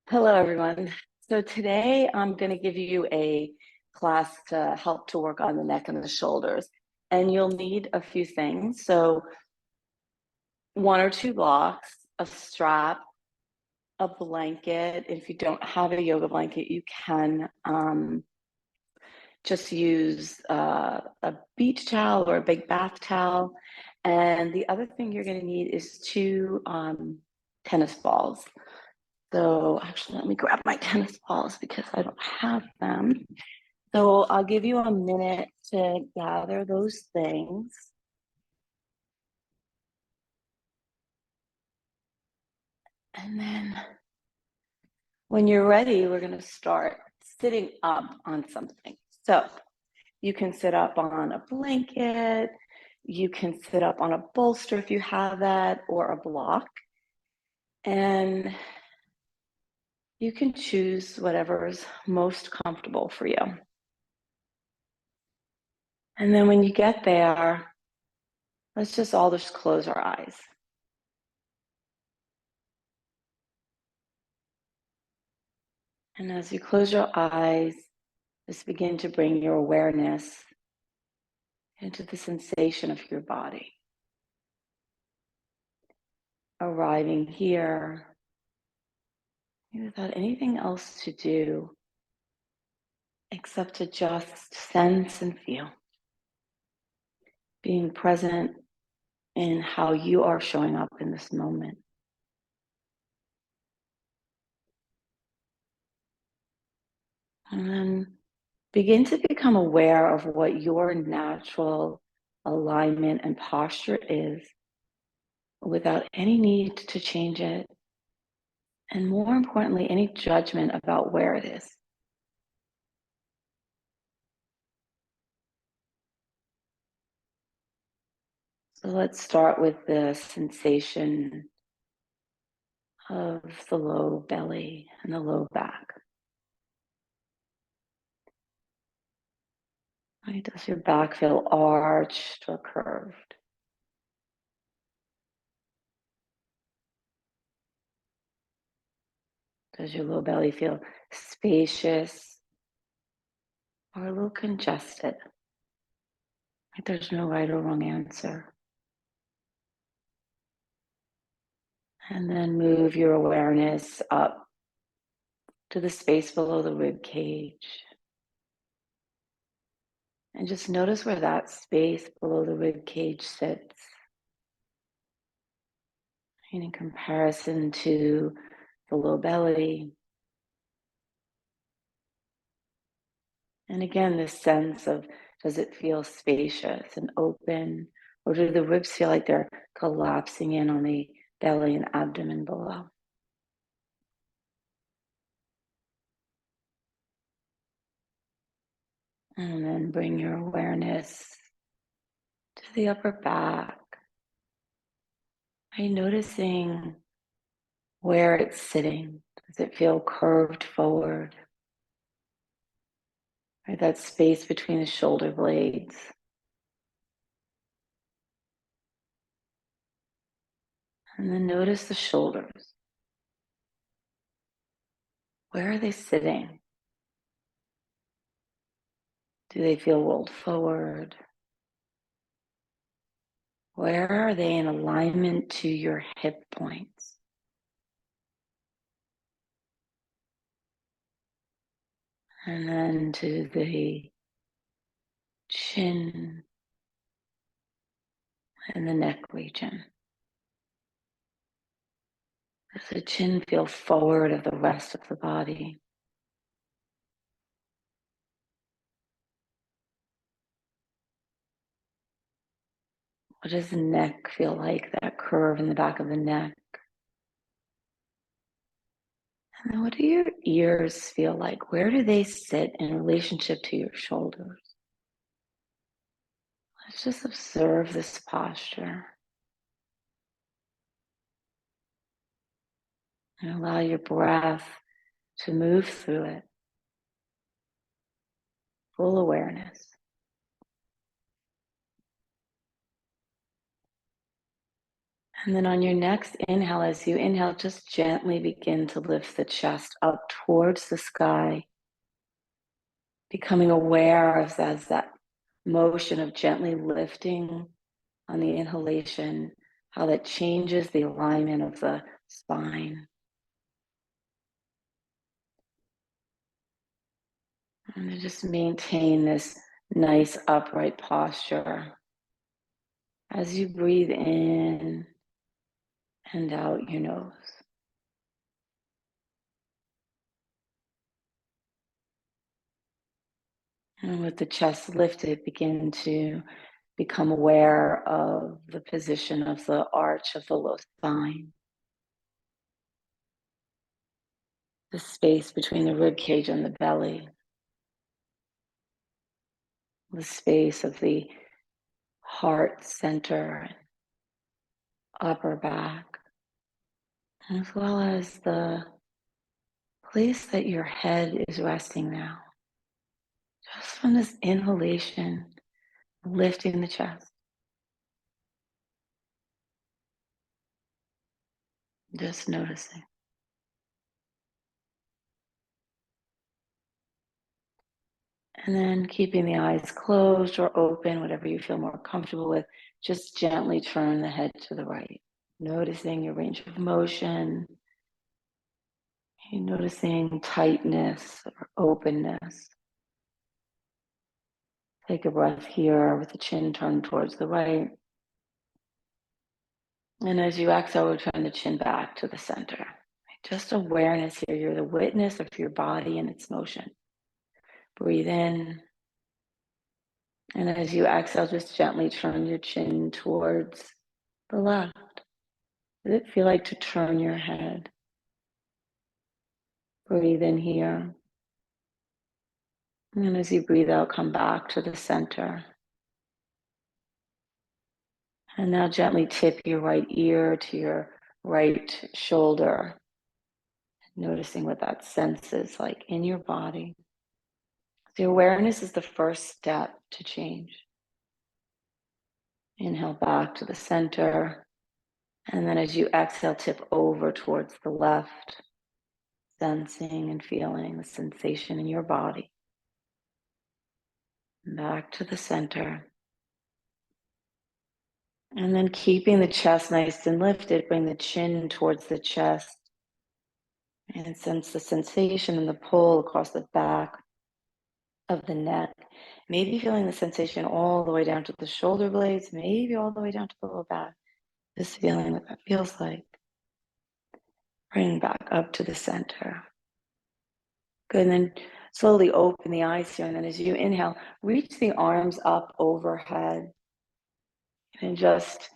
Hello, everyone. So today I'm going to give you a class to help to work on the neck and the shoulders. And you'll need a few things. So one or two blocks, a strap, a blanket. If you don't have a yoga blanket, you can just use a beach towel or a big bath towel. And the other thing you're going to need is two tennis balls. So actually, let me grab my tennis balls because I don't have them. So I'll give you a minute to gather those things. And then when you're ready, we're going to start sitting up on something. So you can sit up on a blanket, you can sit up on a bolster if you have that, or a block. And you can choose whatever's most comfortable for you. And then when you get there, let's just all just close our eyes. And as you close your eyes, just begin to bring your awareness into the sensation of your body. Arriving here without anything else to do except to just sense and feel. Being present in how you are showing up in this moment. And then begin to become aware of what your natural alignment and posture is without any need to change it. And more importantly, any judgment about where it is. So let's start with the sensation of the low belly and the low back. Right? Does your back feel arched or curved? Does your low belly feel spacious or a little congested? Like there's no right or wrong answer. And then move your awareness up to the space below the rib cage. And just notice where that space below the rib cage sits. And in comparison to the low belly. And again, this sense of, does it feel spacious and open? Or do the ribs feel like they're collapsing in on the belly and abdomen below? And then bring your awareness to the upper back by noticing where it's sitting. Does it feel curved forward? Or that space between the shoulder blades? And then notice the shoulders. Where are they sitting? Do they feel rolled forward? Where are they in alignment to your hip points? And then to the chin and the neck region. Does the chin feel forward of the rest of the body? What does the neck feel like, that curve in the back of the neck? And then what do your ears feel like? Where do they sit in relationship to your shoulders? Let's just observe this posture. And allow your breath to move through it. Full awareness. And then on your next inhale, as you inhale, just gently begin to lift the chest up towards the sky, becoming aware of that motion of gently lifting on the inhalation, how that changes the alignment of the spine. And to just maintain this nice upright posture as you breathe in and out your nose. And with the chest lifted, begin to become aware of the position of the arch of the low spine, the space between the rib cage and the belly, the space of the heart center, upper back, as well as the place that your head is resting now. Just from this inhalation, lifting the chest, just noticing. And then keeping the eyes closed or open, whatever you feel more comfortable with, just gently turn the head to the right. Noticing your range of motion, noticing tightness or openness. Take a breath here with the chin turned towards the right. And as you exhale, return the chin back to the center. Just awareness here. You're the witness of your body and its motion. Breathe in. And as you exhale, just gently turn your chin towards the left. Does it feel like to turn your head? Breathe in here. And as you breathe out, come back to the center. And now gently tip your right ear to your right shoulder, noticing what that sense is like in your body. The awareness is the first step to change. Inhale back to the center. And then as you exhale, tip over towards the left, sensing and feeling the sensation in your body. Back to the center. And then keeping the chest nice and lifted, bring the chin towards the chest and sense the sensation and the pull across the back of the neck. Maybe feeling the sensation all the way down to the shoulder blades, maybe all the way down to the low back. Just feeling what that feels like. Bring back up to the center. Good, and then slowly open the eyes here. And then as you inhale, reach the arms up overhead. And just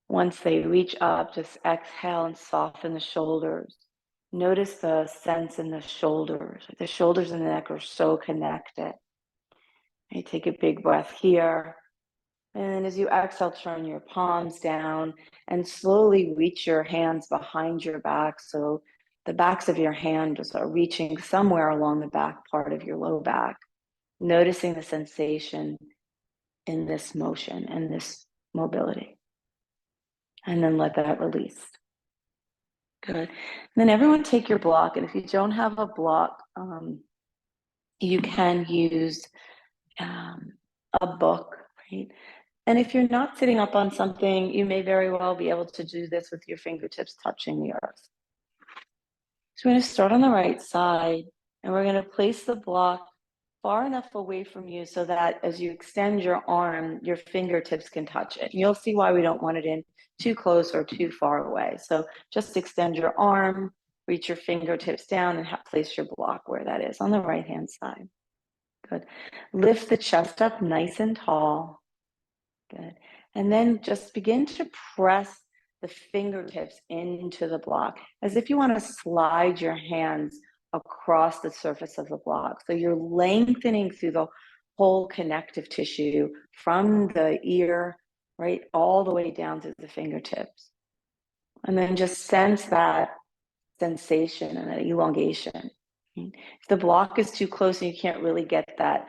once they reach up, just exhale and soften the shoulders. Notice the sense in the shoulders. The shoulders and the neck are so connected. You take a big breath here. And as you exhale, turn your palms down and slowly reach your hands behind your back. So the backs of your hands are reaching somewhere along the back part of your low back. Noticing the sensation in this motion and this mobility. And then let that release. Good. And then everyone take your block. And if you don't have a block, you can use a book, right? And if you're not sitting up on something, you may very well be able to do this with your fingertips touching the earth. So we're going to start on the right side, and we're going to place the block far enough away from you so that as you extend your arm, your fingertips can touch it. And you'll see why we don't want it in too close or too far away. So just extend your arm, reach your fingertips down, and place your block where that is on the right-hand side. Good. Lift the chest up nice and tall. Good. And then just begin to press the fingertips into the block as if you want to slide your hands across the surface of the block. So you're lengthening through the whole connective tissue from the ear, right, all the way down to the fingertips. And then just sense that sensation and that elongation. If the block is too close and you can't really get that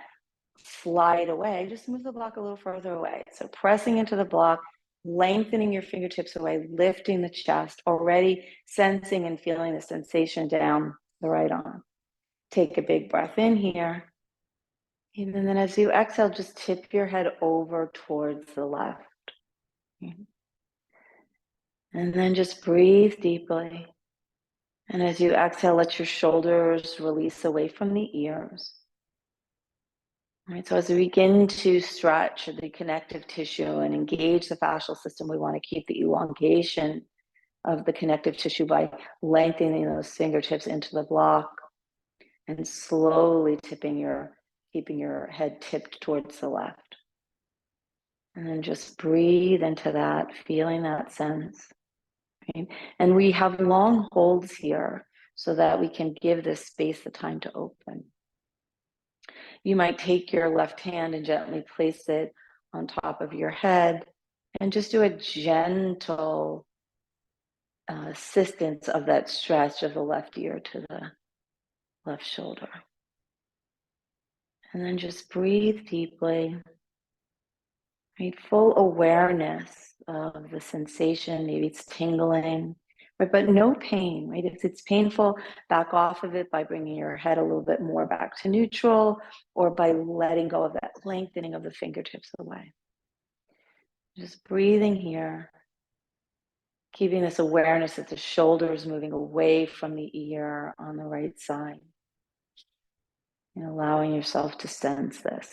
slide away, just move the block a little further away. So pressing into the block lengthening your fingertips away, lifting the chest, already sensing and feeling the sensation down the right arm. Take a big breath in here. And then as you exhale, just tip your head over towards the left. And then just breathe deeply. And as you exhale, let your shoulders release away from the ears. All right, so as we begin to stretch the connective tissue and engage the fascial system, we want to keep the elongation of the connective tissue by lengthening those fingertips into the block and slowly keeping your head tipped towards the left. And then just breathe into that, feeling that sense. Okay? And we have long holds here so that we can give this space the time to open. You might take your left hand and gently place it on top of your head and just do a gentle assistance of that stretch of the left ear to the left shoulder. And then just breathe deeply, right? Full awareness of the sensation. Maybe it's tingling, right? But no pain, right? If it's painful, back off of it by bringing your head a little bit more back to neutral or by letting go of that lengthening of the fingertips away. Just breathing here, keeping this awareness that the shoulder is moving away from the ear on the right side. And allowing yourself to sense this.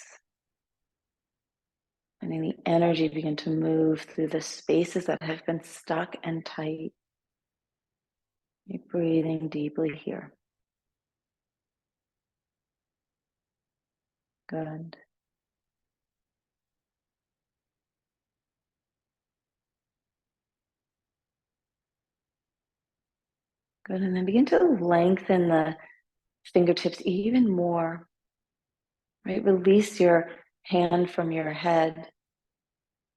Letting the energy begin to move through the spaces that have been stuck and tight. You're breathing deeply here. Good. Good. And then begin to lengthen the fingertips even more. Right? Release your hand from your head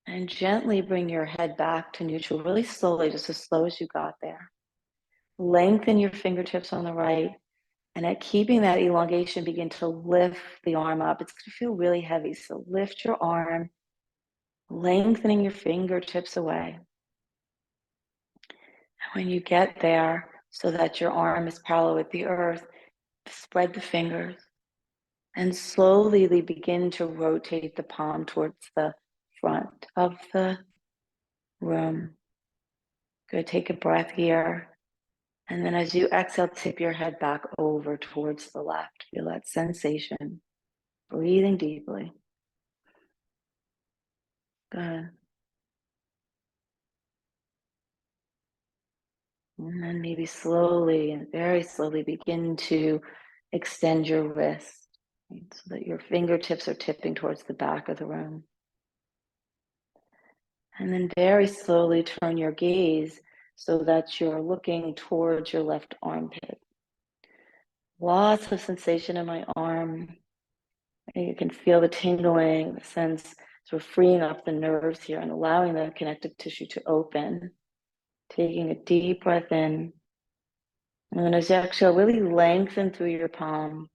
and gently bring your head back to neutral, really slowly, just as slow as you got there. Lengthen your fingertips on the right. And at keeping that elongation, begin to lift the arm up. It's going to feel really heavy. So lift your arm, lengthening your fingertips away. And when you get there, so that your arm is parallel with the earth, spread the fingers and slowly begin to rotate the palm towards the front of the room. Good. Take a breath here. And then as you exhale, tip your head back over towards the left. Feel that sensation. Breathing deeply. Good. And then maybe slowly and very slowly begin to extend your wrist, right, so that your fingertips are tipping towards the back of the room. And then very slowly turn your gaze so that you're looking towards your left armpit. Lots of sensation in my arm. You can feel the tingling, the sense sort of freeing up the nerves here and allowing the connective tissue to open. Taking a deep breath in. And then as you exhale, really lengthen through your palm.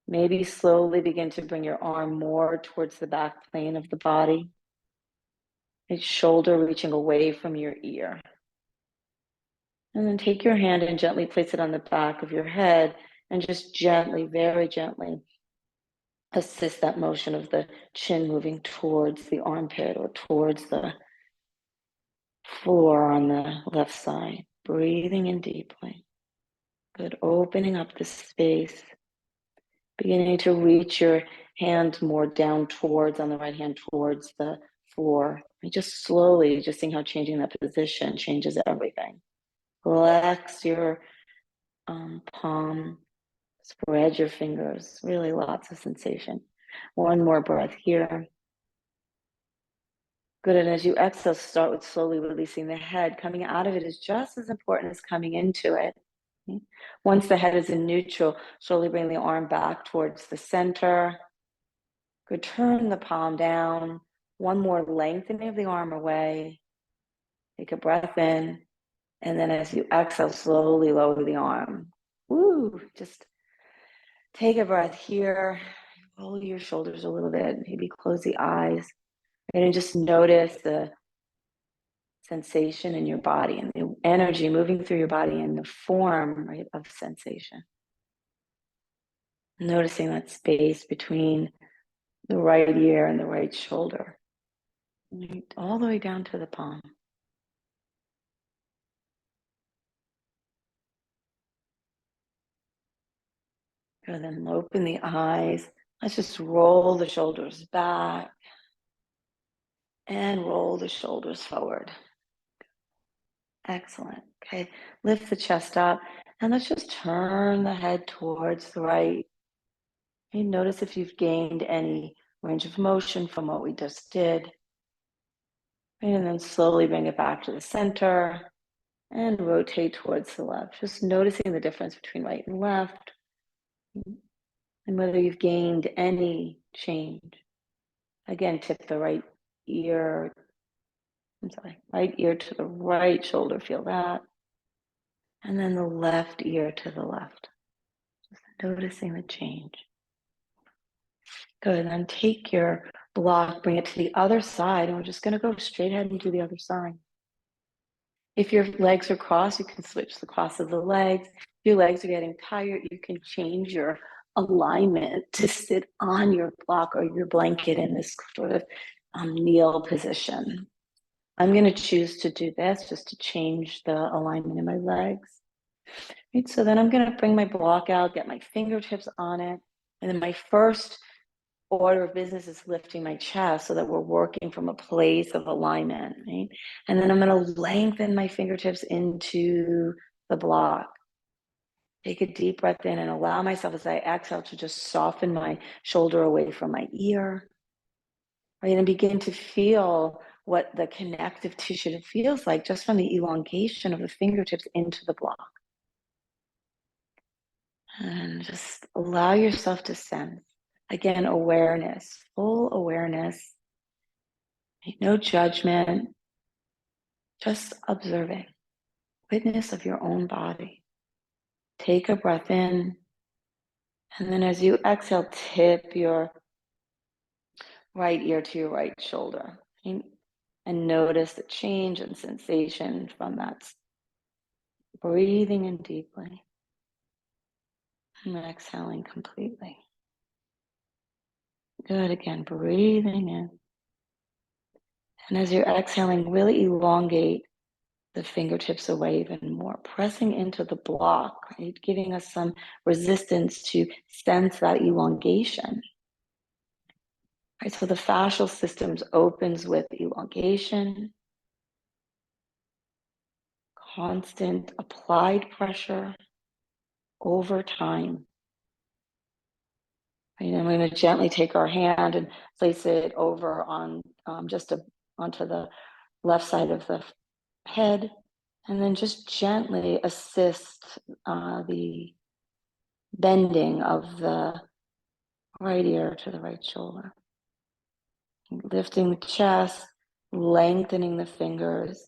Maybe slowly begin to bring your arm more towards the back plane of the body. Each shoulder reaching away from your ear. And then take your hand and gently place it on the back of your head and just gently, very gently, assist that motion of the chin moving towards the armpit or towards the floor on the left side. Breathing in deeply. Good. Opening up the space. Beginning to reach your hand more down towards, on the right hand, towards the floor. And just slowly, just seeing how changing that position changes everything. Relax your palm, spread your fingers, really lots of sensation. One more breath here. Good, and as you exhale, start with slowly releasing the head. Coming out of it is just as important as coming into it. Okay? Once the head is in neutral, slowly bring the arm back towards the center. Good, turn the palm down. One more lengthening of the arm away. Take a breath in. And then as you exhale, slowly lower the arm. Woo, just take a breath here. Roll your shoulders a little bit. Maybe close the eyes. And just notice the sensation in your body and the energy moving through your body in the form, right, of sensation. Noticing that space between the right ear and the right shoulder, right, all the way down to the palm. Good, then open the eyes. Let's just roll the shoulders back and roll the shoulders forward. Excellent. Okay, lift the chest up and let's just turn the head towards the right. And notice if you've gained any range of motion from what we just did. And then slowly bring it back to the center and rotate towards the left. Just noticing the difference between right and left and whether you've gained any change. Again, tip the right ear, right ear to the right shoulder, feel that. And then the left ear to the left. Just noticing the change. Good, then take your block, bring it to the other side, and we're just gonna go straight ahead and do the other side. If your legs are crossed, you can switch the cross of the legs. If your legs are getting tired, you can change your alignment to sit on your block or your blanket in this sort of kneel position. I'm going to choose to do this just to change the alignment in my legs. Right, so then I'm going to bring my block out, get my fingertips on it, and then my first order of business is lifting my chest so that we're working from a place of alignment, right? And then I'm going to lengthen my fingertips into the block. Take a deep breath in and allow myself as I exhale to just soften my shoulder away from my ear, right? And begin to feel what the connective tissue feels like just from the elongation of the fingertips into the block. And just allow yourself to sense. Again, awareness, full awareness, no judgment, just observing, witness of your own body. Take a breath in, and then as you exhale, tip your right ear to your right shoulder. And notice the change in sensation from that. Breathing in deeply and exhaling completely. Good, again, breathing in. And as you're exhaling, really elongate the fingertips away even more, pressing into the block, right? Giving us some resistance to sense that elongation. Right, so the fascial systems opens with elongation, constant applied pressure over time. Right, and we're going to gently take our hand and place it over on onto the left side of the head, and then just gently assist the bending of the right ear to the right shoulder. Lifting the chest, lengthening the fingers,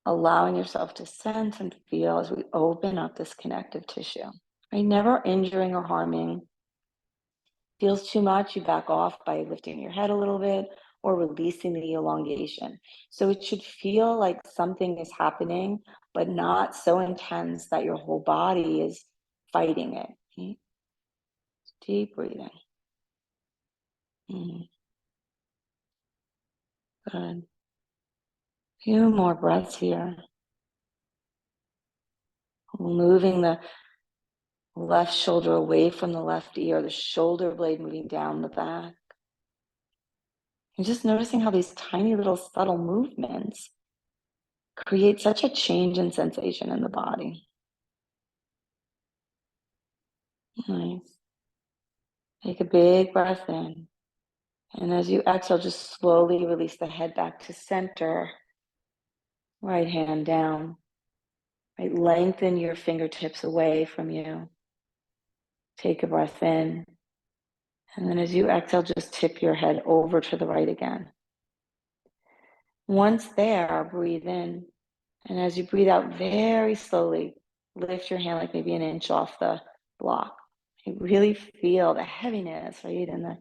allowing yourself to sense and feel as we open up this connective tissue. Right? Never injuring or harming. Feels too much, you back off by lifting your head a little bit or releasing the elongation. So it should feel like something is happening, but not so intense that your whole body is fighting it. Okay? Deep breathing. Good. Few more breaths here. Moving the left shoulder away from the left ear, the shoulder blade moving down the back. And just noticing how these tiny little subtle movements create such a change in sensation in the body. Nice. Take a big breath in. And as you exhale, just slowly release the head back to center. Right hand down. Right, lengthen your fingertips away from you. Take a breath in. And then as you exhale, just tip your head over to the right again. Once there, breathe in. And as you breathe out very slowly, lift your hand like maybe an inch off the block. You really feel the heaviness, right? And the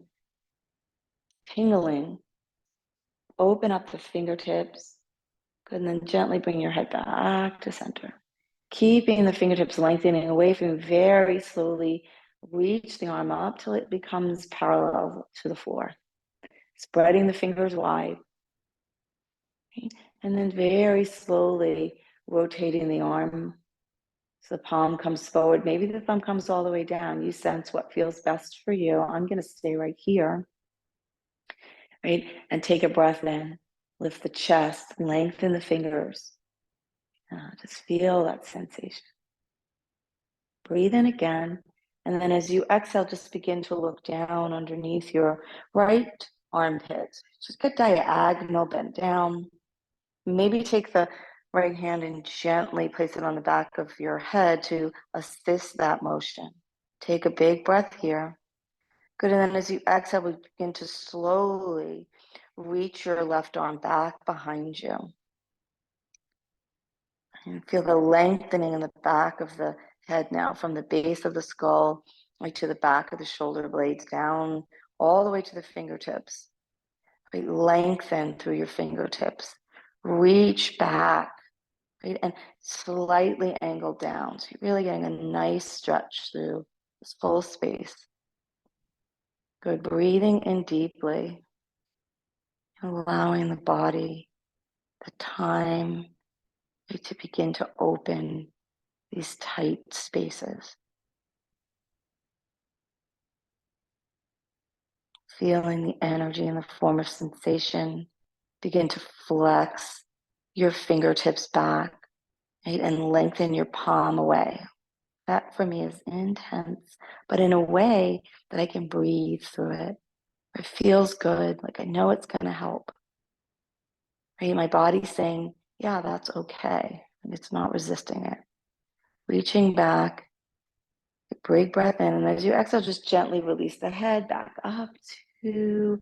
tingling. Open up the fingertips. Good, and then gently bring your head back to center. Keeping the fingertips lengthening away from you, very slowly reach the arm up till it becomes parallel to the floor. Spreading the fingers wide. Okay? And then very slowly rotating the arm so the palm comes forward. Maybe the thumb comes all the way down. You sense what feels best for you. I'm going to stay right here. Right? And take a breath in. Lift the chest, lengthen the fingers. Just feel that sensation. Breathe in again. And then as you exhale, just begin to look down underneath your right armpit. Just get diagonal, bend down. Maybe take the right hand and gently place it on the back of your head to assist that motion. Take a big breath here. Good, and then as you exhale, we begin to slowly reach your left arm back behind you. And feel the lengthening in the back of the head now, from the base of the skull right to the back of the shoulder blades, down all the way to the fingertips. Right? Lengthen through your fingertips. Reach back, right? And slightly angle down. So you're really getting a nice stretch through this full space. Good. Breathing in deeply. Allowing the body the time to begin to open these tight spaces. Feeling the energy in the form of sensation. Begin to flex your fingertips back, right? And lengthen your palm away. That for me is intense, but in a way that I can breathe through it. It feels good, like I know it's going to help. Right? My body's saying, yeah, that's okay. And it's not resisting it. Reaching back, big breath in, and as you exhale, just gently release the head back up to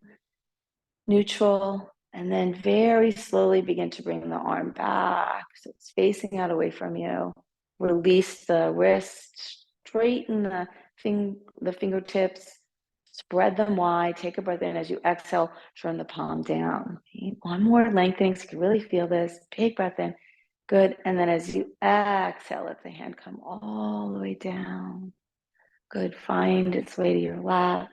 neutral, and then very slowly begin to bring the arm back so it's facing out away from you. Release the wrist, straighten the fingertips, spread them wide, take a breath in. As you exhale, turn the palm down. Okay? One more lengthening so you can really feel this. Big breath in. Good. And then as you exhale, let the hand come all the way down. Good. Find its way to your lap.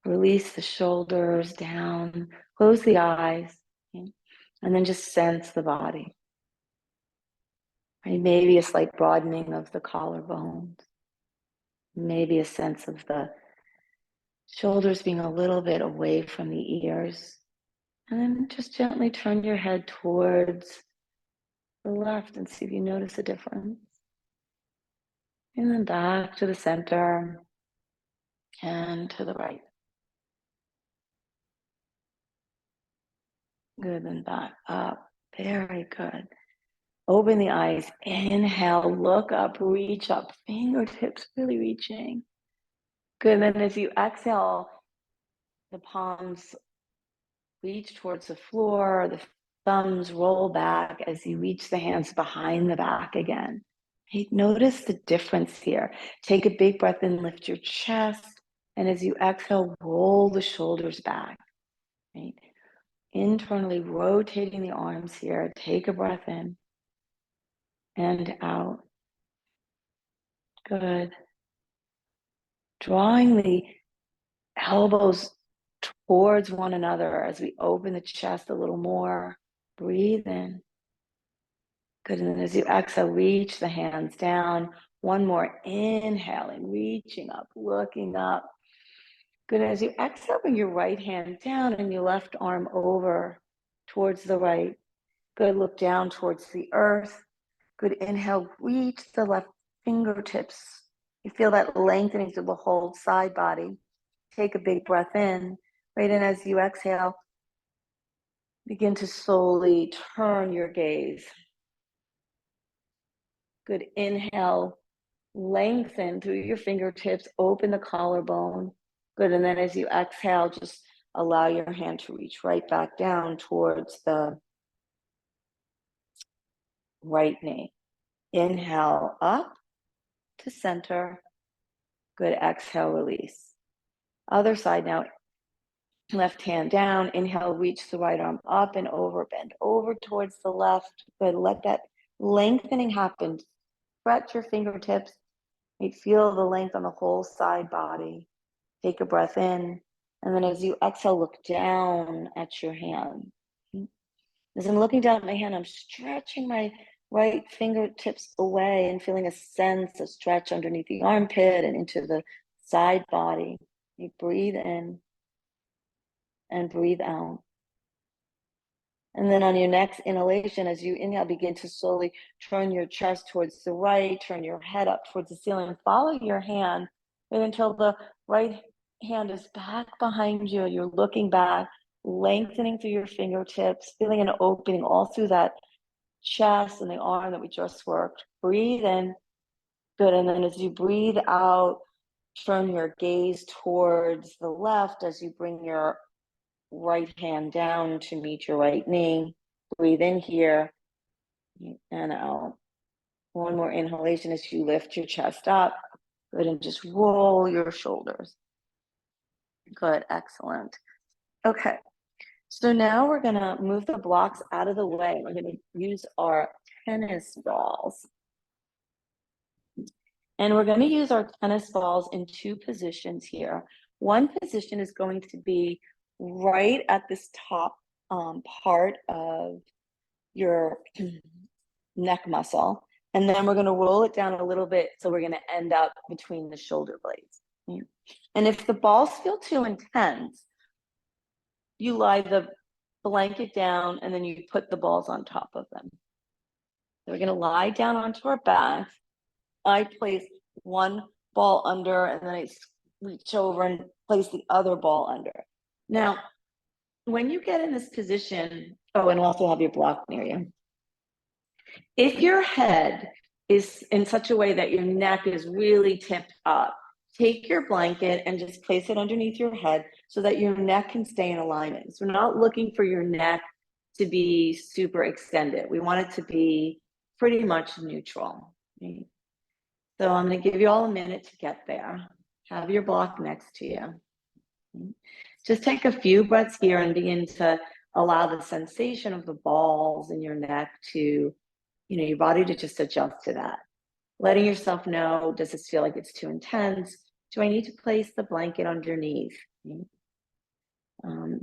Release the shoulders down. Close the eyes. Okay? And then just sense the body. Right? Maybe a slight broadening of the collarbones. Maybe a sense of the shoulders being a little bit away from the ears. And then just gently turn your head towards the left and see if you notice a difference. And then back to the center and to the right. Good, and back up. Very good. Open the eyes. Inhale, look up, reach up, fingertips really reaching. Good, and then as you exhale, the palms reach towards the floor, the thumbs roll back as you reach the hands behind the back again. Hey, notice the difference here. Take a big breath in, lift your chest, and as you exhale, roll the shoulders back. Right? Internally rotating the arms here. Take a breath in and out. Good. Drawing the elbows towards one another as we open the chest a little more. Breathe in. Good, and then as you exhale, reach the hands down. One more, inhaling, reaching up, looking up. Good, as you exhale, bring your right hand down and your left arm over towards the right. Good, look down towards the earth. Good, inhale, reach the left fingertips. You feel that lengthening through the whole side body. Take a big breath in, right? And as you exhale, begin to slowly turn your gaze. Good, inhale, lengthen through your fingertips, open the collarbone. Good, and then as you exhale, just allow your hand to reach right back down towards the right knee. Inhale up to center. Good, exhale, release. Other side now. Left hand down. Inhale, reach the right arm up and over, bend over towards the left. Good. Let that lengthening happen. Stretch your fingertips. You feel the length on the whole side body. Take a breath in. And then as you exhale, look down at your hand. As I'm looking down at my hand, I'm stretching my right fingertips away and feeling a sense of stretch underneath the armpit and into the side body. You breathe in and breathe out. And then on your next inhalation, as you inhale, begin to slowly turn your chest towards the right, turn your head up towards the ceiling, follow your hand until the right hand is back behind you. You're looking back, lengthening through your fingertips, feeling an opening all through that chest and the arm that we just worked. Breathe in. Good. And then as you breathe out, turn your gaze towards the left as you bring your right hand down to meet your right knee. Breathe in here and out. One more inhalation as you lift your chest up. Good. And just roll your shoulders. Good. Excellent. Okay. So now we're going to move the blocks out of the way. We're going to use our tennis balls. And we're going to use our tennis balls in two positions here. One position is going to be right at this top part of your neck muscle. And then we're going to roll it down a little bit. So we're going to end up between the shoulder blades. And if the balls feel too intense, you lie the blanket down and then you put the balls on top of them. So we're going to lie down onto our back. I place one ball under and then I reach over and place the other ball under. Now, when you get in this position, oh, and also have your block near you. If your head is in such a way that your neck is really tipped up, take your blanket and just place it underneath your head so that your neck can stay in alignment. So we're not looking for your neck to be super extended. We want it to be pretty much neutral. Right? So I'm going to give you all a minute to get there. Have your block next to you. Just take a few breaths here and begin to allow the sensation of the balls in your neck to, your body to just adjust to that. Letting yourself know, does this feel like it's too intense? Do I need to place the blanket underneath?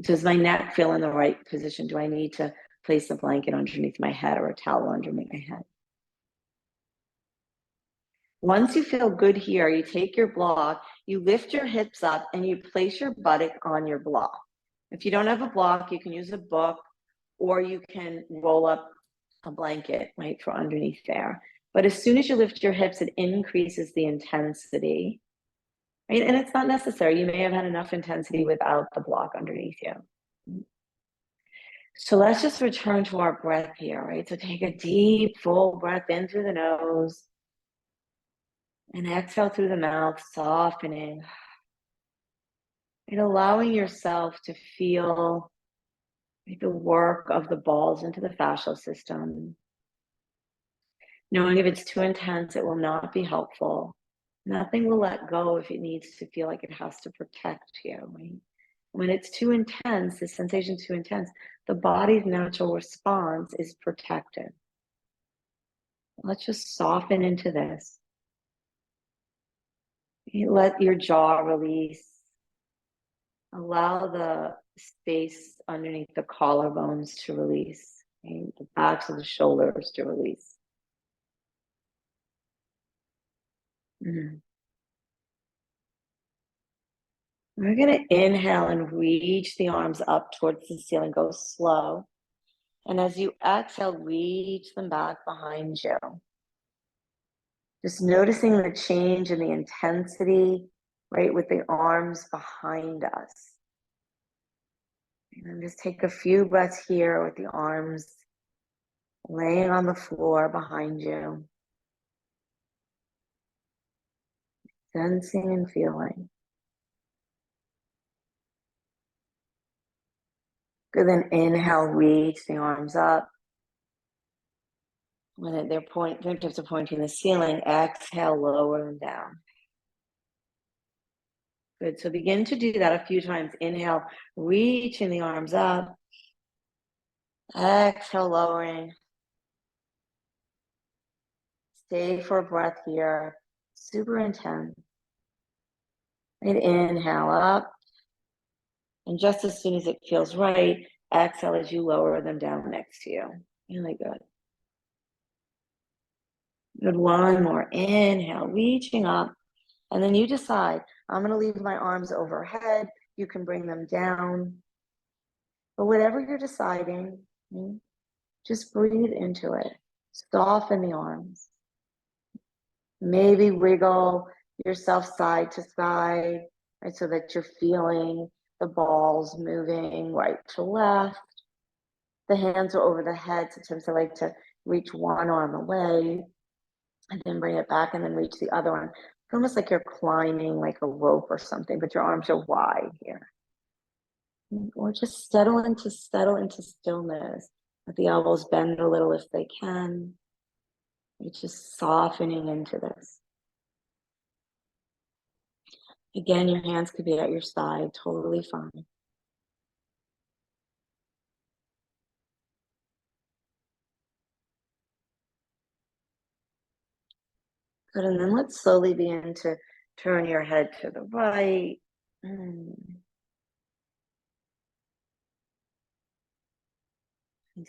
Does my neck feel in the right position? Do I need to place the blanket underneath my head or a towel underneath my head? Once you feel good here, you take your block, you lift your hips up, and you place your buttock on your block. If you don't have a block, you can use a book, or you can roll up a blanket, right, for underneath there. But as soon as you lift your hips, it increases the intensity, right? And it's not necessary. You may have had enough intensity without the block underneath you. So let's just return to our breath here, right? So take a deep, full breath in through the nose. And exhale through the mouth, softening. And allowing yourself to feel the work of the balls into the fascial system. Knowing if it's too intense, it will not be helpful. Nothing will let go if it needs to feel like it has to protect you. Right? When it's too intense, the sensation is too intense, the body's natural response is protected. Let's just soften into this. You let your jaw release. Allow the space underneath the collarbones to release, right? The backs of the shoulders to release. Mm. We're going to inhale and reach the arms up towards the ceiling. Go slow. And as you exhale, reach them back behind you. Just noticing the change in the intensity, right, with the arms behind us. And then just take a few breaths here with the arms laying on the floor behind you. Sensing and feeling. Good, then inhale, reach the arms up. When their tips are pointing the ceiling, exhale, lower them down. Good. So begin to do that a few times. Inhale, reaching the arms up. Exhale, lowering. Stay for a breath here. Super intense. And inhale up. And just as soon as it feels right, exhale as you lower them down next to you. Really good. Good. One more. Inhale, reaching up. And then you decide, I'm going to leave my arms overhead. You can bring them down. But whatever you're deciding, just breathe into it. Soften the arms. Maybe wiggle yourself side to side, right, so that you're feeling the balls moving right to left. The hands are over the head. Sometimes I like to reach one arm away and then bring it back and then reach the other one. It's almost like you're climbing like a rope or something, but your arms are wide here. Or just settle into stillness. Let the elbows bend a little if they can. You're just softening into this. Again, your hands could be at your side, totally fine. Good, and then let's slowly begin to turn your head to the right. And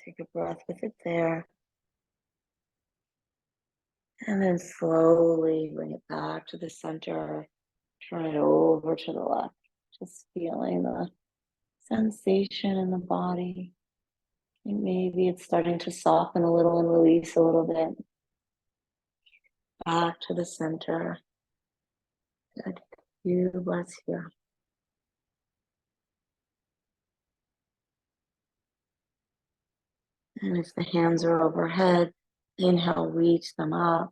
take a breath with it there. And then slowly bring it back to the center. Turn it over to the left. Just feeling the sensation in the body. And maybe it's starting to soften a little and release a little bit. Back to the center. Good. Few breaths here. And if the hands are overhead, inhale, reach them up.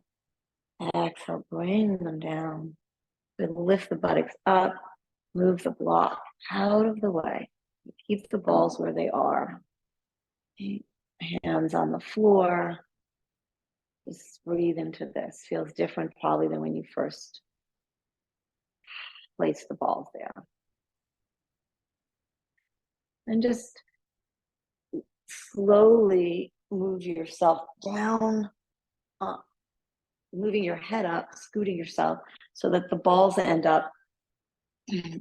Exhale, bring them down. Good. Lift the buttocks up. Move the block out of the way. Keep the balls where they are. Hands on the floor. Just breathe into this. Feels different probably than when you first placed the balls there. And just slowly move yourself down, moving your head up, scooting yourself so that the balls end up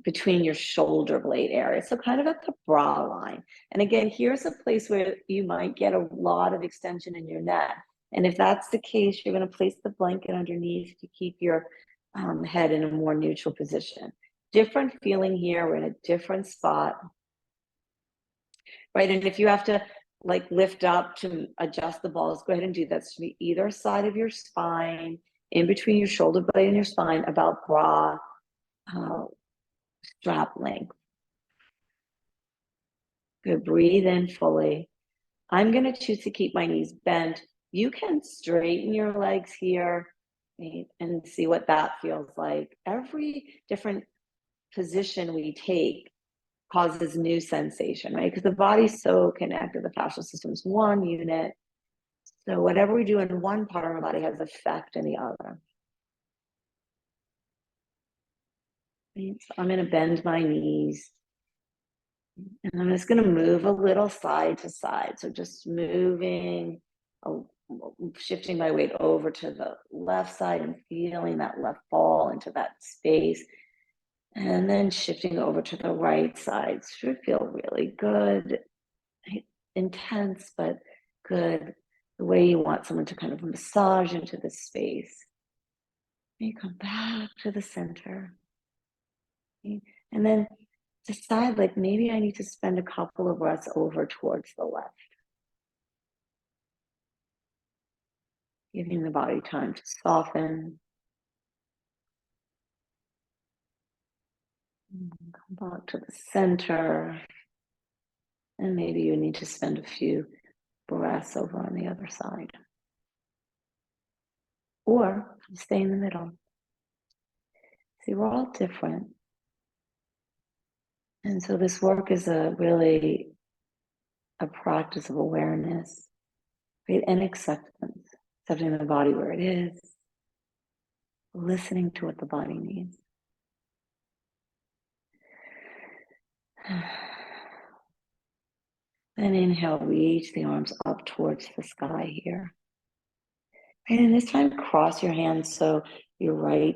between your shoulder blade area. So kind of at the bra line. And again, here's a place where you might get a lot of extension in your neck. And if that's the case, you're going to place the blanket underneath to keep your head in a more neutral position. Different feeling here. We're in a different spot. Right. And if you have to like lift up to adjust the balls, go ahead and do that. So be either side of your spine, in between your shoulder blade and your spine, about bra strap length. Good. Breathe in fully. I'm going to choose to keep my knees bent. You can straighten your legs here and see what that feels like. Every different position we take causes new sensation, right? Because the body's so connected. The fascial system is one unit. So whatever we do in one part of our body has effect in the other. Right? So I'm going to bend my knees. And I'm just going to move a little side to side. So just moving, shifting my weight over to the left side and feeling that left ball into that space. And then shifting over to the right side. Should feel really good, intense, but good. The way you want someone to kind of massage into this space. You come back to the center. And then decide, like, maybe I need to spend a couple of breaths over towards the left. Giving the body time to soften. Come back to the center. And maybe you need to spend a few breaths over on the other side. Or stay in the middle. See, we're all different. And so this work is really a practice of awareness, right? And acceptance. Accepting the body where it is. Listening to what the body needs. Then inhale, reach the arms up towards the sky here. And this time, cross your hands so your right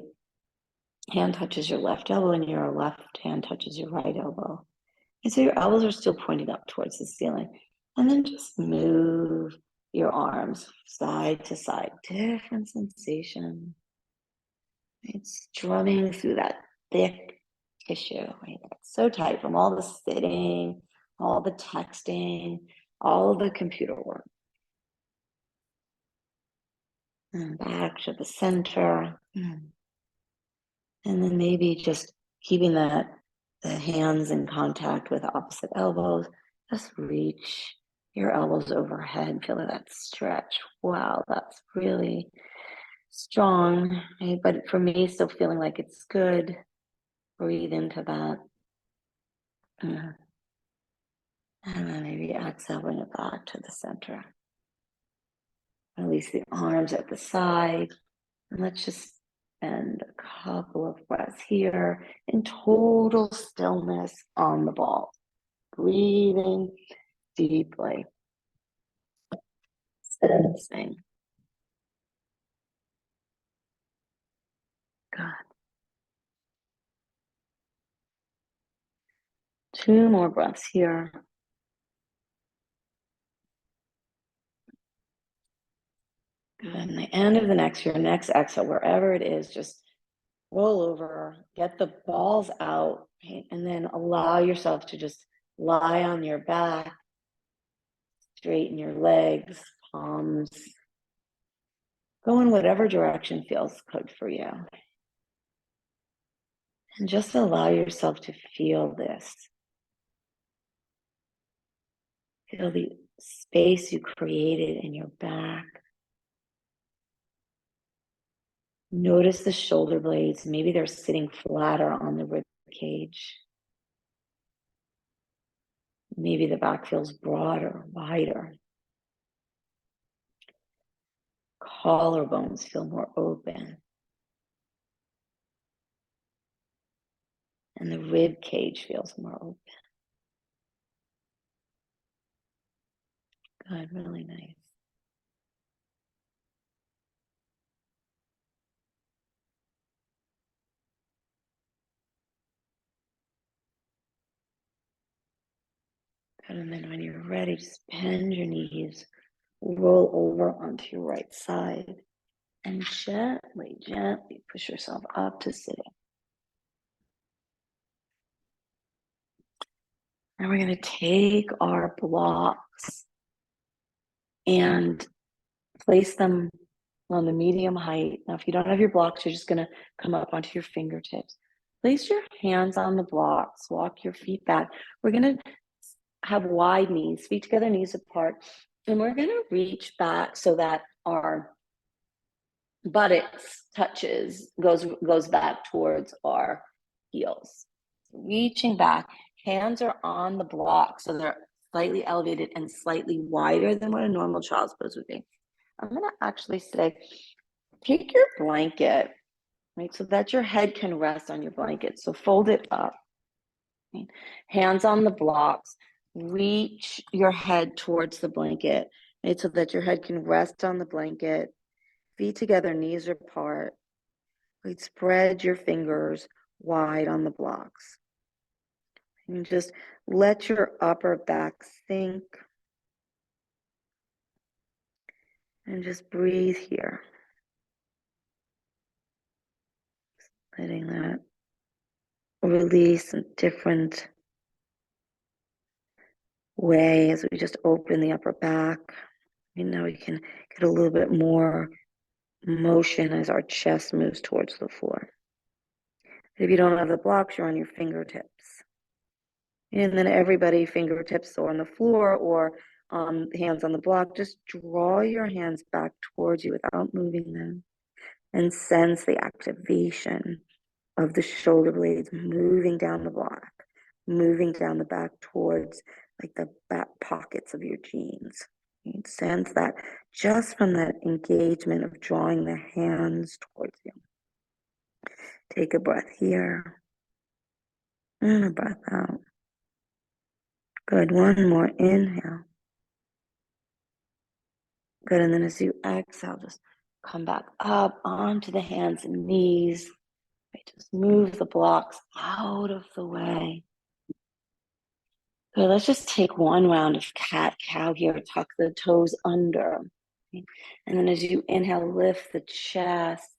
hand touches your left elbow and your left hand touches your right elbow. And so your elbows are still pointing up towards the ceiling. And then just move your arms side to side, different sensation. It's drumming through that thick tissue, right? It's so tight from all the sitting, all the texting, all the computer work. And back to the center. And then maybe just keeping the hands in contact with opposite elbows. Just reach your elbows overhead. Feel that stretch. Wow, that's really strong. Right? But for me, still feeling like it's good. Breathe into that. And then maybe exhale, bring it back to the center. Release the arms at the side. And let's just spend a couple of breaths here in total stillness on the ball. Breathing deeply. Sensing. Good. 2 more breaths here. Good. And the end of your next exhale, wherever it is, just roll over, get the balls out, right? And then allow yourself to just lie on your back, straighten your legs, palms. Go in whatever direction feels good for you. And just allow yourself to feel this. Feel the space you created in your back. Notice the shoulder blades. Maybe they're sitting flatter on the rib cage. Maybe the back feels broader, wider. Collarbones feel more open. And the rib cage feels more open. Good, really nice. Good, and then when you're ready, just bend your knees, roll over onto your right side, and gently, gently push yourself up to sitting. Now we're going to take our blocks and place them on the medium height. Now, if you don't have your blocks, you're just going to come up onto your fingertips. Place your hands on the blocks, walk your feet back. We're going to have wide knees, feet together, knees apart. And we're going to reach back so that our buttocks goes back towards our heels. Reaching back, hands are on the block, so they're slightly elevated and slightly wider than what a normal child's pose would be. I'm going to actually say, take your blanket, right, so that your head can rest on your blanket. So fold it up, right? Hands on the blocks, reach your head towards the blanket, right, so that your head can rest on the blanket. Feet together, knees apart. Right, spread your fingers wide on the blocks. And just let your upper back sink. And just breathe here. Letting that release in different way as we just open the upper back. You know, we can get a little bit more motion as our chest moves towards the floor. If you don't have the blocks, you're on your fingertips. And then everybody, fingertips or on the floor or hands on the block, just draw your hands back towards you without moving them and sense the activation of the shoulder blades moving down the block, moving down the back towards like the back pockets of your jeans. You sense that just from that engagement of drawing the hands towards you. Take a breath here and a breath out. Good, one more, inhale. Good, and then as you exhale, just come back up onto the hands and knees. Right, just move the blocks out of the way. Good, let's just take one round of cat-cow here. Tuck the toes under. Okay. And then as you inhale, lift the chest,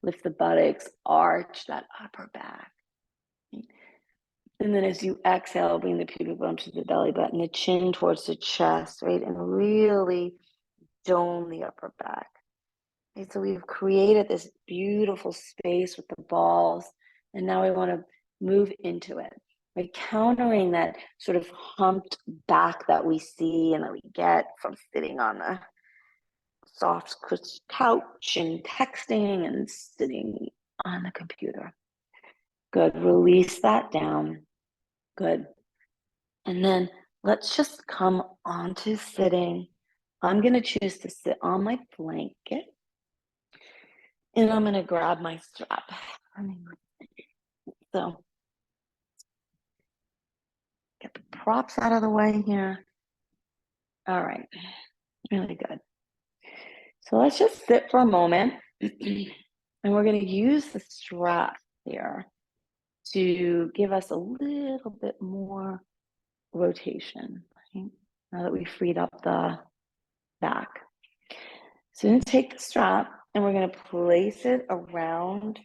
lift the buttocks, arch that upper back. Okay. And then as you exhale, bring the pubic bone to the belly button, the chin towards the chest, right? And really dome the upper back. Okay, so we've created this beautiful space with the balls, and now we want to move into it, right? Countering that sort of humped back that we see and that we get from sitting on a soft couch and texting and sitting on the computer. Good, release that down. Good. And then let's just come onto sitting. I'm going to choose to sit on my blanket. And I'm going to grab my strap. So get the props out of the way here. All right, really good. So let's just sit for a moment. And we're going to use the strap here to give us a little bit more rotation, right? Now that we freed up the back. So we're going to take the strap and we're going to place it around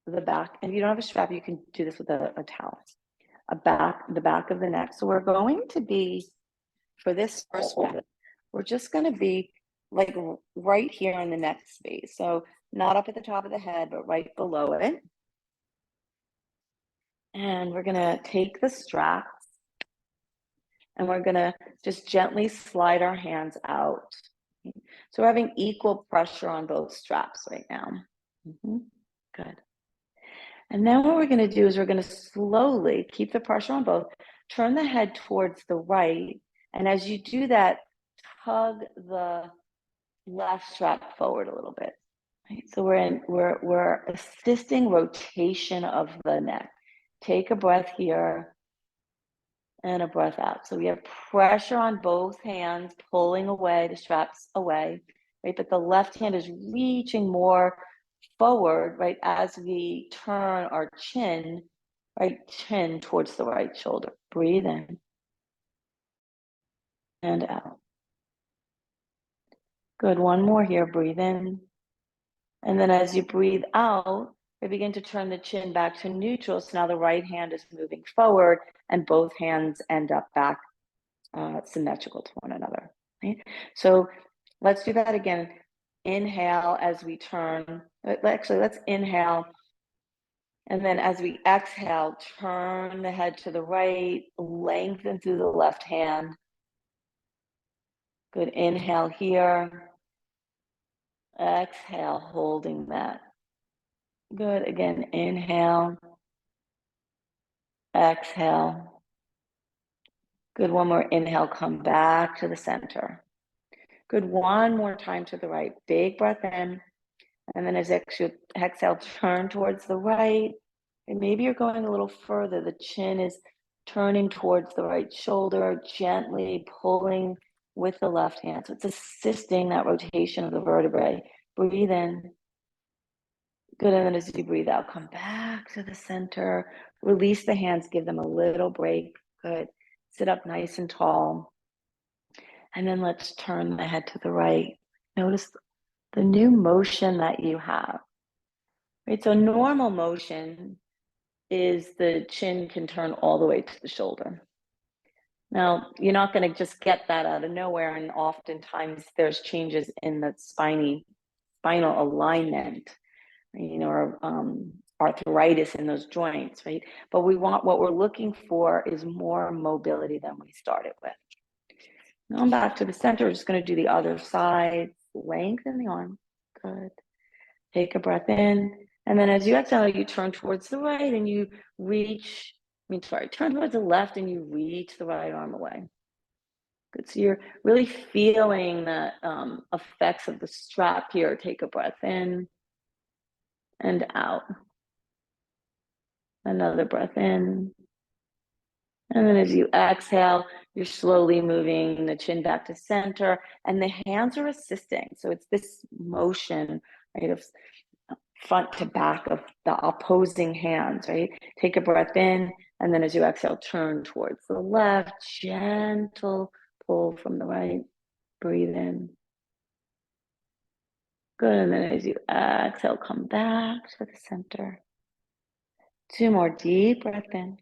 the back. And if you don't have a strap, you can do this with a towel. The back of the neck. So we're going to be, for this first one, we're just going to be like right here in the neck space. So not up at the top of the head, but right below it. And we're going to take the strap and we're going to just gently slide our hands out. So we're having equal pressure on both straps right now. Good. And then what we're going to do is we're going to slowly keep the pressure on both, turn the head towards the right. And as you do that, tug the left strap forward a little bit. Right? So we're assisting rotation of the neck. Take a breath here and a breath out. So we have pressure on both hands, pulling away, the straps away, right? But the left hand is reaching more forward, right? As we turn our chin, right chin towards the right shoulder. Breathe in and out. Good, one more here, breathe in. And then as you breathe out, we begin to turn the chin back to neutral. So now the right hand is moving forward and both hands end up back symmetrical to one another. Right? So let's do that again. Inhale as we turn. Actually, let's inhale. And then as we exhale, turn the head to the right, lengthen through the left hand. Good, inhale here. Exhale, holding that. Good, again, inhale. Exhale. Good, one more inhale, come back to the center. Good, one more time to the right. Big breath in. And then as you exhale, turn towards the right. And maybe you're going a little further. The chin is turning towards the right shoulder, gently pulling with the left hand. So it's assisting that rotation of the vertebrae. Breathe in. Good, and then as you breathe out, come back to the center. Release the hands, give them a little break. Good. Sit up nice and tall. And then let's turn the head to the right. Notice the new motion that you have. Right, so normal motion is the chin can turn all the way to the shoulder. Now, you're not going to just get that out of nowhere, and oftentimes there's changes in the spinal alignment, you know, or arthritis in those joints, right? But what we're looking for is more mobility than we started with. Now I'm back to the center. We're just going to do the other side. Lengthen the arm. Good. Take a breath in. And then as you exhale, you turn towards the right and you turn towards the left and you reach the right arm away. Good, so you're really feeling the effects of the strap here. Take a breath in and out. Another breath in And then as you exhale, you're slowly moving the chin back to center, and the hands are assisting. So it's this motion, right, of front to back of the opposing hands, right? Take a breath in, and then as you exhale, turn towards the left, gentle pull from the right, breathe in. Good, and then as you exhale, come back to the center. 2 more deep breath in.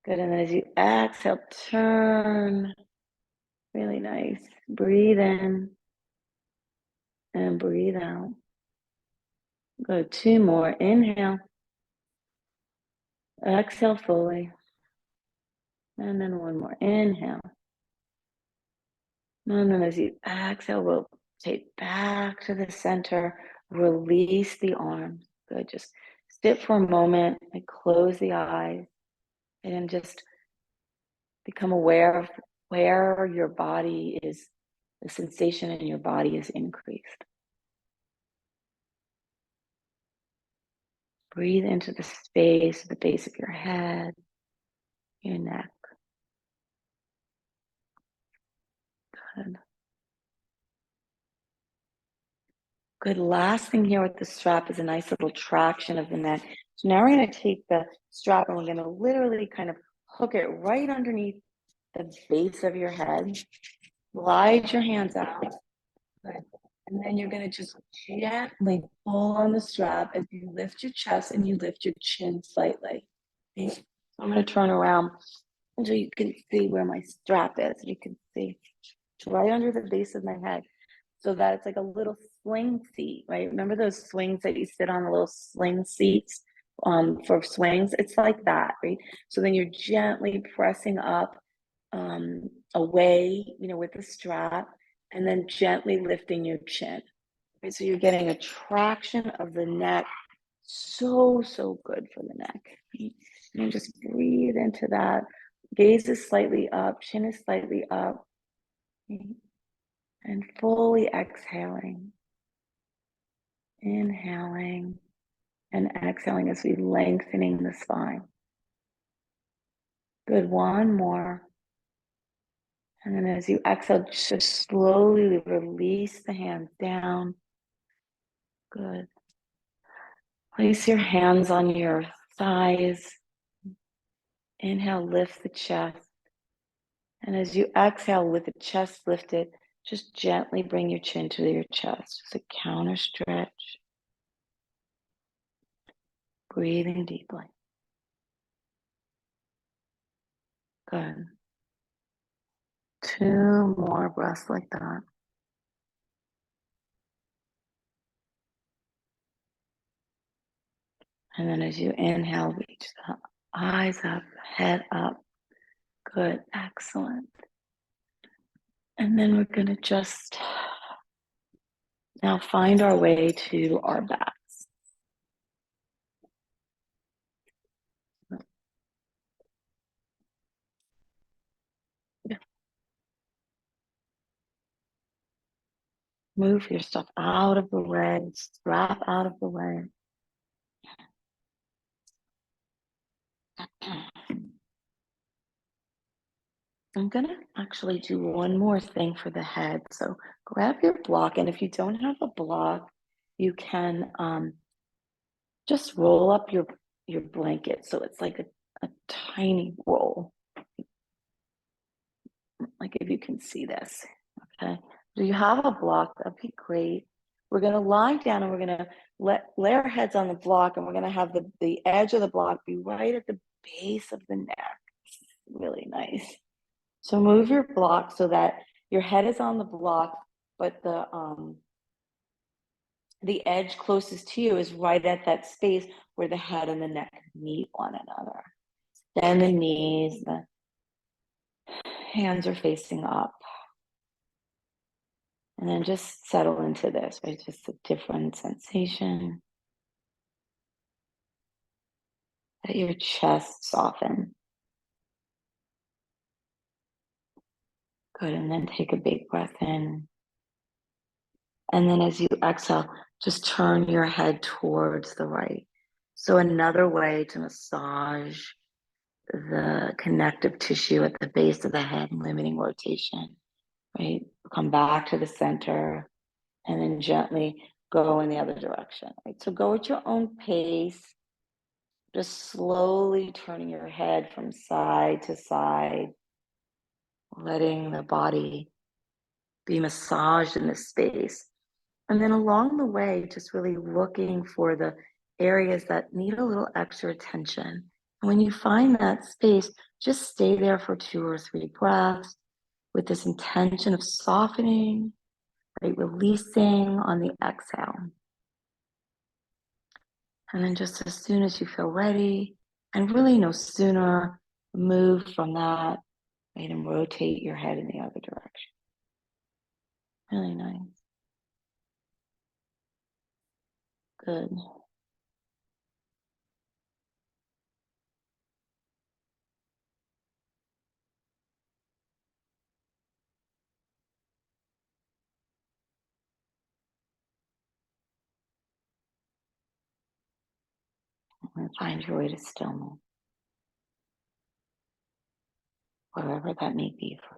Good, and then as you exhale, turn. Really nice. Breathe in and breathe out. Good, 2 more. Inhale. Exhale fully. And then 1 more. Inhale. And then as you exhale, rotate back to the center. Release the arms. Good. Just sit for a moment and close the eyes and just become aware of where your body is, the sensation in your body is increased. Breathe into the space, the base of your head, your neck. Good. Good. Last thing here with the strap is a nice little traction of the neck. So now we're going to take the strap and we're going to literally kind of hook it right underneath the base of your head. Glide your hands out. Good. And then you're going to just gently pull on the strap as you lift your chest and you lift your chin slightly. Okay? So I'm going to turn around until you can see where my strap is. You can see it's right under the base of my head. So that it's like a little swing seat, right? Remember those swings that you sit on, the little sling seats for swings? It's like that, right? So then you're gently pressing up away, with the strap, and then gently lifting your chin. Right? So you're getting a traction of the neck. So, so good for the neck. Right? And just breathe into that. Gaze is slightly up, chin is slightly up. Right? And fully exhaling. Inhaling and exhaling as we lengthening the spine. Good, 1 more. And then as you exhale, just slowly release the hands down. Good. Place your hands on your thighs. Inhale, lift the chest. And as you exhale with the chest lifted, just gently bring your chin to your chest. Just a counter stretch. Breathing deeply. Good. 2 more breaths like that. And then as you inhale, reach the eyes up, head up. Good, excellent. And then we're going to just now find our way to our backs. Move your stuff out of the way, strap out of the way. I'm going to actually do one more thing for the head. So grab your block, and if you don't have a block, you can just roll up your blanket so it's like a tiny roll. Like if you can see this, okay? Do you have a block? That'd be great. We're gonna lie down and we're gonna lay our heads on the block, and we're gonna have the edge of the block be right at the base of the neck. Really nice. So move your block so that your head is on the block, but the edge closest to you is right at that space where the head and the neck meet one another. Then the knees, the hands are facing up. And then just settle into this, right? Just a different sensation. Let your chest soften. Good, and then take a big breath in. And then as you exhale, just turn your head towards the right. So another way to massage the connective tissue at the base of the head, limiting rotation, right? Come back to the center and then gently go in the other direction, right? So go at your own pace, just slowly turning your head from side to side, letting the body be massaged in this space. And then along the way, just really looking for the areas that need a little extra attention. And when you find that space, just stay there for 2 or 3 breaths with this intention of softening, right? Releasing on the exhale. And then just as soon as you feel ready, and really no sooner, move from that, right? And rotate your head in the other direction. Really nice. Good. And find your way to stillness, wherever that may be for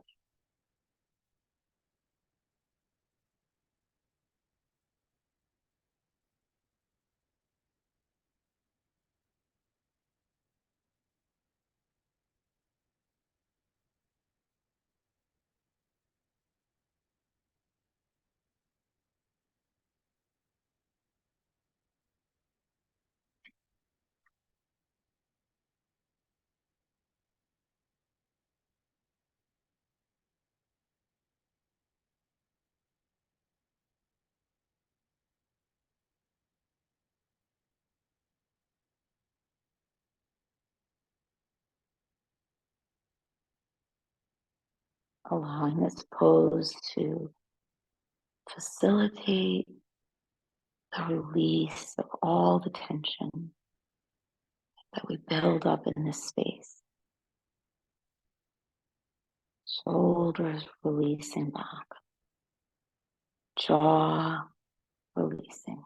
allowing this pose to facilitate the release of all the tension that we build up in this space. Shoulders releasing back, jaw releasing.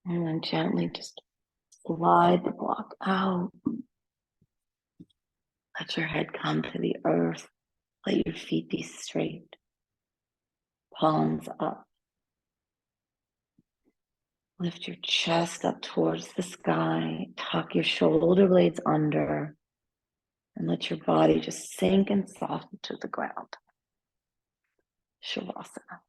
And then gently just slide the block out. Let your head come to the earth. Let your feet be straight. Palms up. Lift your chest up towards the sky. Tuck your shoulder blades under. And let your body just sink and soften to the ground. Shavasana.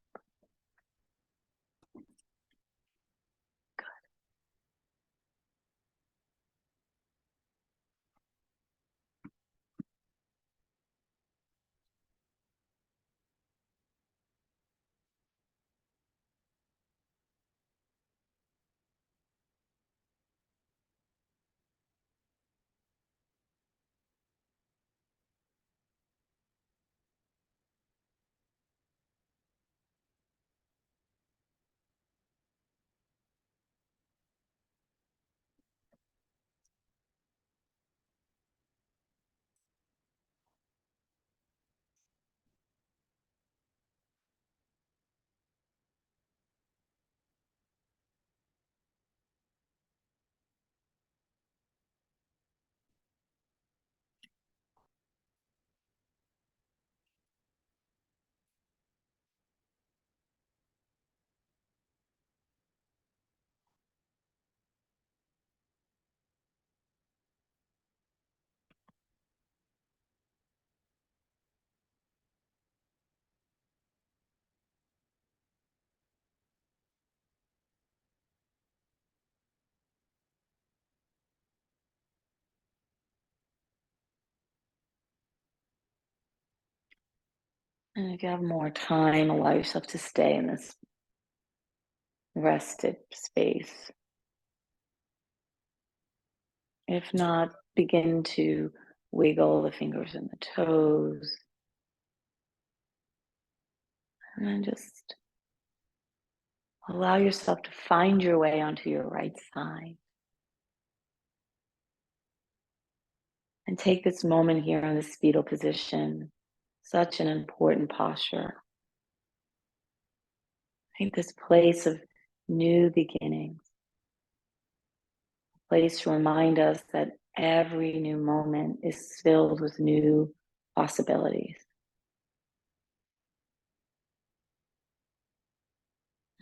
And if you have more time, allow yourself to stay in this rested space. If not, begin to wiggle the fingers and the toes. And then just allow yourself to find your way onto your right side. And take this moment here in this fetal position, such an important posture. Right? This place of new beginnings, a place to remind us that every new moment is filled with new possibilities.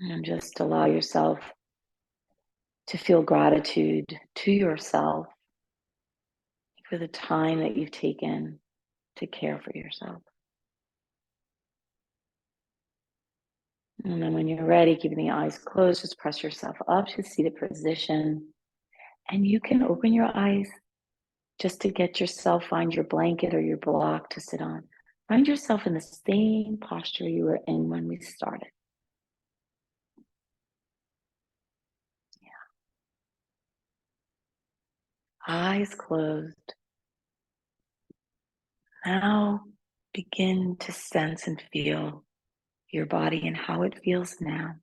And just allow yourself to feel gratitude to yourself for the time that you've taken to care for yourself. And then when you're ready, keeping the eyes closed, just press yourself up to seated position. And you can open your eyes just to get yourself, find your blanket or your block to sit on. Find yourself in the same posture you were in when we started. Eyes closed. Now begin to sense and feel your body and how it feels now.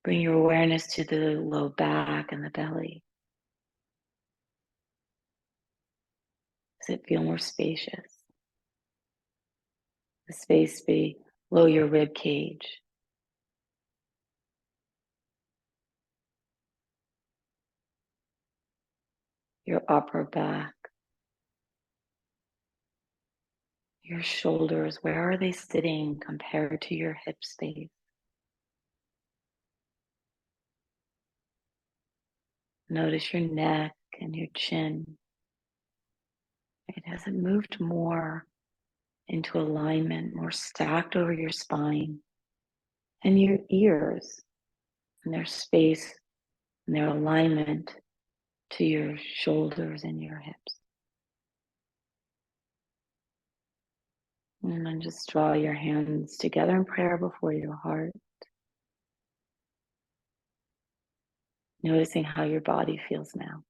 Bring your awareness to the low back and the belly. Does it feel more spacious? The space below your rib cage. Your upper back. Your shoulders, where are they sitting compared to your hip space? Notice your neck and your chin. It hasn't moved more into alignment, more stacked over your spine. And your ears and their space and their alignment to your shoulders and your hips. And then just draw your hands together in prayer before your heart. Noticing how your body feels now.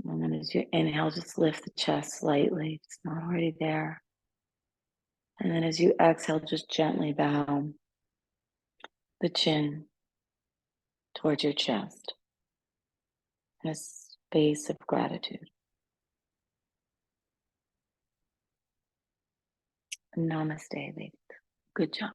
And then as you inhale, just lift the chest slightly. It's not already there. And then as you exhale, just gently bow the chin towards your chest in a space of gratitude. Namaste, ladies. Good job.